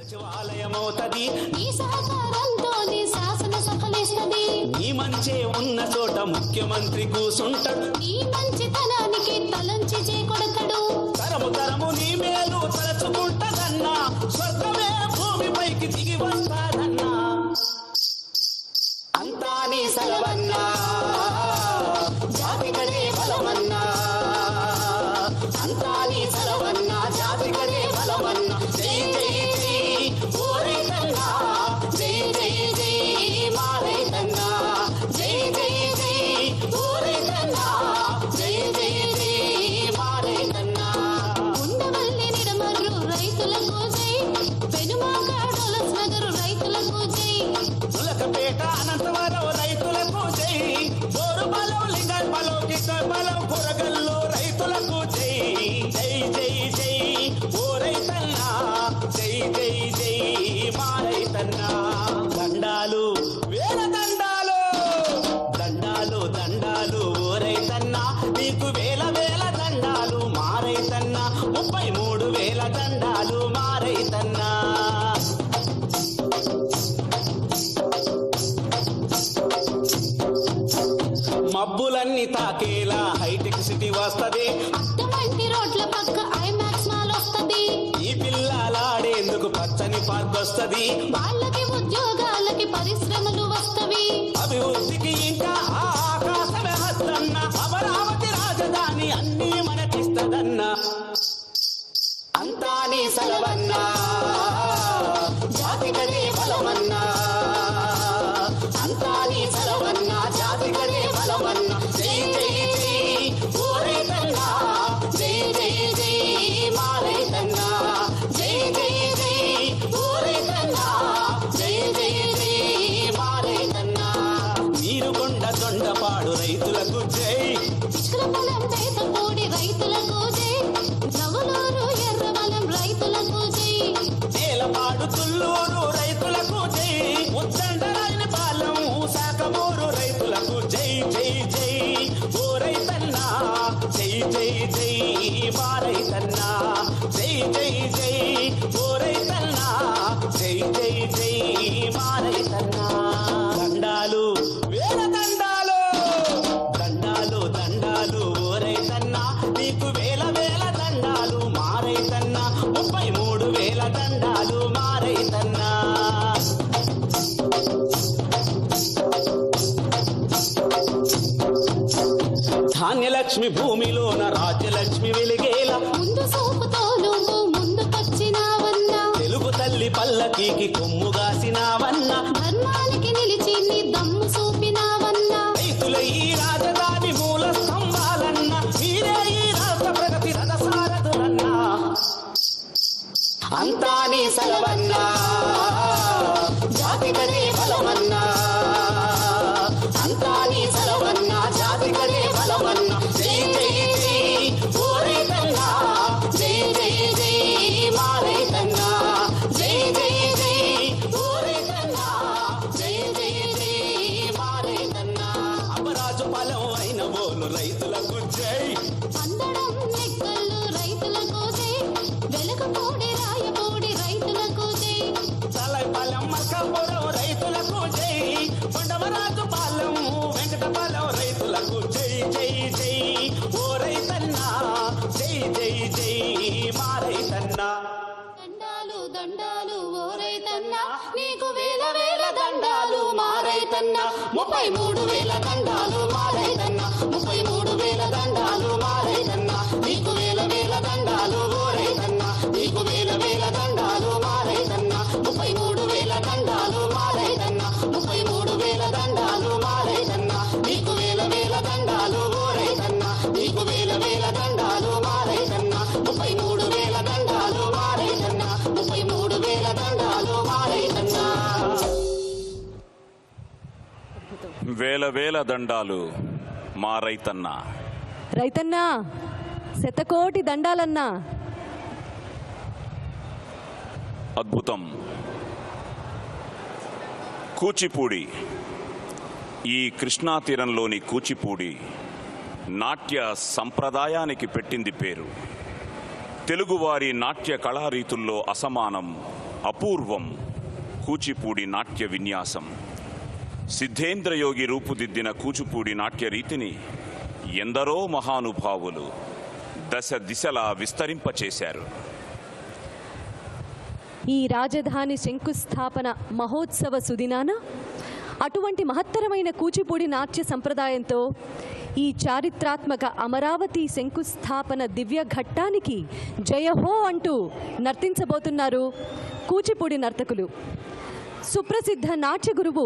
సచివాలయమవుతది నీ సహకారంతో నీ శాసన సఫలిస్తది నీ మంచే ఉన్న చోట ముఖ్యమంత్రి కూసుంటాడు నీ మంచితనానికి తలంచి చేకొడతాడు తరము తరము నీ మేలు తలచుకుంటదన్నా స్వర్గమే భూమిపైకి దిగి వస్తాదన్నా అంతా నీ సెలవన్నా జాతికనే బలమన్నా అంతా నీ సెలవన్నా జాతికనే బలమన్నా జై జై జై ఓ రైతన్నా జై జై జై మా రైతన్నా జై జై జై ఓ రైతన్నా జై జై జై మా రైతన్నా ఉండవల్లి నిడమర్రు రైతులకు జై పెనుమాకాడోల నగరు రైతులకు జై తులకపేట అనంతవరం రైతులకు జై బోరుబలం లింగల్బలం కిక్కల్బలం కొరగల్లు రైతులకు జై జై జై జై ఓ రైతన్నా జై జై జై మా రైతన్నా దండాలు వేల దండాలు దండాలు దండాలు ఓ రైతన్నా నీకు వేల వేల దండాలు మా రైతన్నా 33,000 దండాలు మా రైతన్నా మబ్బులన్నీ తాకేలా హైటెక్ సిటీ వస్తది అద్దమంటి రోడ్ల పక్క ఐమాక్స్ మాల్ వస్తది ఈ పిల్లలాడేందుకు పచ్చని పార్క్ వస్తది వాళ్ళకి ఉద్యోగాలకి పరిశ్రమలు వస్తవి అభివృద్ధికి ఇంకా ఆకాశమే హస్తన్న అమరావతి రాజధాని అన్నీ మనకిస్తదన్నా అంతా నీ సెలవన్నా జాతికనే బలమన్నా అంతా నీ సెలవన్నా జాతికనే బలమన్నా జై జై జై ఓ రైతన్నా జై జై జై మా రైతన్నా జై జై జై ఓ రైతన్నా జై జై జై మా రైతన్నా నీరుకొండ దొండపాడు రైతులకు జై చిక్రపలం పేదపూడి రైతులకు జై నవలూరు ఎర్రవలం రైతులకు జై నేలపాడు తుల్లూరు రైతులకు జై ఉద్దండరాయన పాలెం శాఖమూరు రైతులకు జై జై జై ఓ రైతన్నా జై జై జై మా రైతన్నా జై జై జై ఓ రైతన్నా జై జై జై మా రైతన్నా దండాలు వేల దండాలు దండాలు దండాలు ఓ రైతన్నా నీకు వేల వేల దండాలు మా రైతన్నా 33,000 దండాలు మా రైతన్నా ధాన్యలక్ష్మి భూమిలోన రాజ్యలక్ష్మి వెలిగేలా ముందు సోపుతో నువ్వు ముందుకొచ్చినావన్నా తెలుగు తల్లి పల్లకీకి కొమ్ముగాసినావన్నా ధర్మానికి నిలిచి నీ దమ్ము చూపినావన్నా రైతుల ఈ రాజధాని మూల స్తంభాలన్న మీరే ఈ రాష్ట్ర ప్రగతి రథసారథులన్నా అంతా నీ సెలవన్నా జాతికనే బలమన్నా అంతా నీ సెలవన్నా జాతికనే బలమన్నా జై జై జై ఓ రైతన్నా జై జై జై మా రైతన్నా జై జై జై ఓ రైతన్నా జై జై జై మా రైతన్నా అమరాజు పాలెం అయిన బోలు రైతులకు జై అందడం నెక్కళ్ళు రైతులకు జై వెలగపూడి రాయపూడి రైతులకు జై తలైపాలెం మల్కాపురం రైతులకు జై కొండమరాజు పాలెం వెంకటపాలెం రైతులకు జై జై జై ఓ రైతన్నా జై జై జై మా రైతన్నా దండాలు దండాలు ఓ రైతన్నా నీకు వేల వేల దండాలు మా రైతన్నా 33,000 దండాలు మా రైతన్నా 33,000 దండాలు మా రైతన్నా నీకు వేల వేల దండాలు ఓ రైతన్నా నీకు వేల వేల దండాలు మా రైతన్నా 33,000 దండాలు మా రైతన్నా 33,000 దండాలు మా రైతన్నా నీకు వేల వేల దండాలు ఓ రైతన్నా నీకు వేల వేల దండాలు మా రైతన్నా 33,000 దండాలు మా రైతన్నా 33,000 దండాలు మా రైతన్నా వేల వేల దండాలు మా రైతన్నా రైతన్నా శతకోటి దండాలన్నా అద్భుతం. కూచిపూడి. ఈ కృష్ణా తీరంలోని కూచిపూడి నాట్య సంప్రదాయానికి పెట్టింది పేరు. తెలుగువారి నాట్య కళారీతుల్లో అసమానం, అపూర్వం కూచిపూడి నాట్య విన్యాసం. సిద్ధేంద్రయోగి రూపుదిద్దిన కూచిపూడి నాట్య రీతిని ఎందరో మహానుభావులు దశ దిశలా విస్తరింపచేశారు. ఈ రాజధాని శంకుస్థాపన మహోత్సవ సుదినాన అటువంటి మహత్తరమైన కూచిపూడి నాట్య సంప్రదాయంతో ఈ చారిత్రాత్మక అమరావతి శంకుస్థాపన దివ్య ఘట్టానికి జయహో అంటూ నర్తించబోతున్నారు కూచిపూడి నర్తకులు. సుప్రసిద్ధ నాట్య గురువు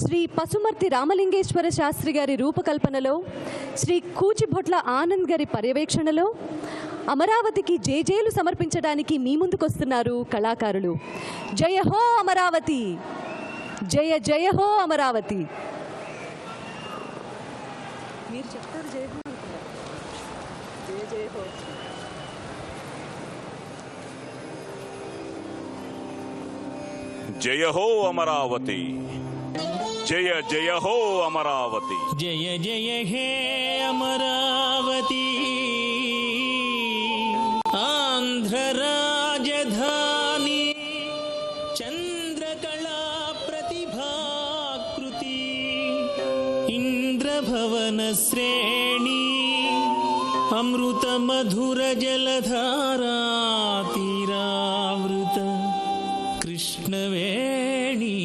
శ్రీ పసుమర్తి రామలింగేశ్వర శాస్త్రి గారి రూపకల్పనలో, శ్రీ కూచిభొట్ల ఆనంద్ గారి పర్యవేక్షణలో అమరావతికి జేజేలు సమర్పించడానికి మీ ముందుకొస్తున్నారు కళాకారులు. జయ హో అమరావతి, జయ జయ హో అమరావతి. మీరు చెప్తారు జయ హో, జయ జయ హో. జయ హో అమరావతి, జయ జయ హో అమరావతి. జయ జయ హే అమరావతి, ఆంధ్ర రాజధాని, చంద్రకళా ప్రతిభాకృతి, ఇంద్రభవన శ్రేణి, అమృత మధుర జలధారా తీరావృత కృష్ణవేణి,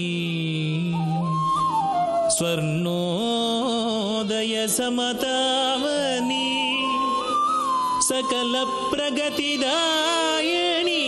స్వర్ణోదయ సమతావని, సకల ప్రగతిదాయని.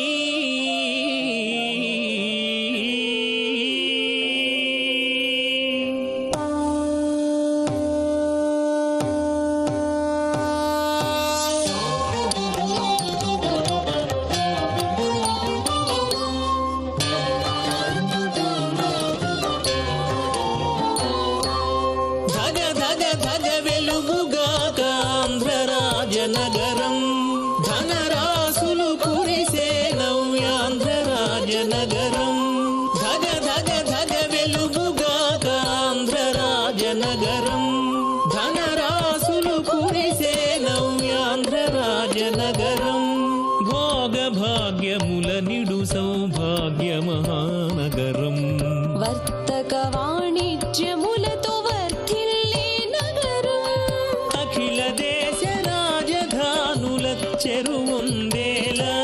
నగరం ధనరాసులు కురిసే నవ్యాంధ్ర రాజనగరం, ధగ ధగ ధగ వెలుగుగాక ఆంధ్ర రాజనగరం, ధనరాసులు కురిసే నవ్యాంధ్ర రాజనగరం, భోగ భాగ్యముల నిడు సౌభాగ్య మహానగరం, వర్తక వాణిజ్యములతో వర్ధిల్లే నగరం, అఖిల దేశ రాజధానుల చెరువుందేలా,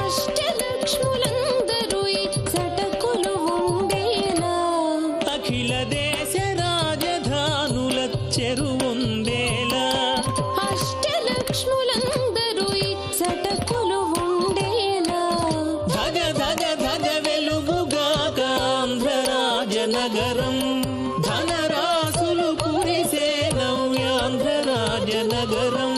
అష్టలక్ష్ములందరూ ఇచ్చటకులు ఉండేలా, అఖిల దేశ రాజధానుల చెరువుందేలా, అష్టలక్ష్ములందరూ ఇచ్చటకులు ఉండేలా, ధగ ధగ ధగ వెలుగుగాక ఆంధ్ర రాజనగరం, ధనరాసులు కురిసే నవ్యాంధ్ర రాజనగరం.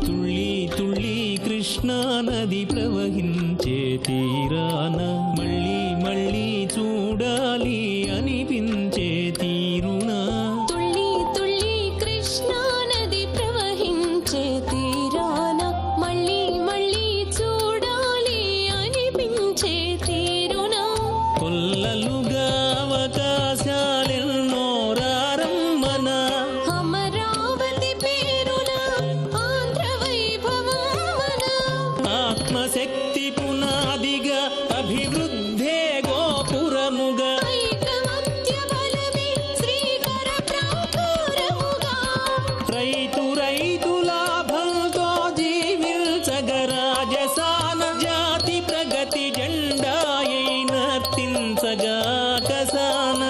తుళ్ళి తుళ్ళి కృష్ణా నది ప్రవహించే తీరాన, మళ్ళీ మళ్ళీ చూడాలి అనిపించే తీరునా, తుళ్ళి తుళ్ళి కృష్ణా నది ప్రవహించే తీరాన, మళ్ళీ మళ్ళీ చూడాలి అనిపించే తీరునా, కొల్లలుగా అవకాశాలెన్నో రారమ్మన, అమరావతి పేరున ఆంధ్ర వైభవమన, ఆత్మశక్తి పునాదిగా అభివృద్ధే గోపురముగా, ఐకమత్య బలమే శ్రీకర ప్రాకారముగా, రైతు రైతు లాభంతో జీవించగ రాజసాన, జాతి ప్రగతి జెండాయైన తించగా కసాన,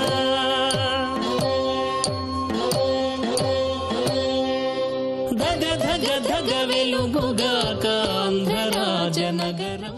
ధగ ధగ ధగ వెలుగుగాక ఆంధ్ర రాజనగరం.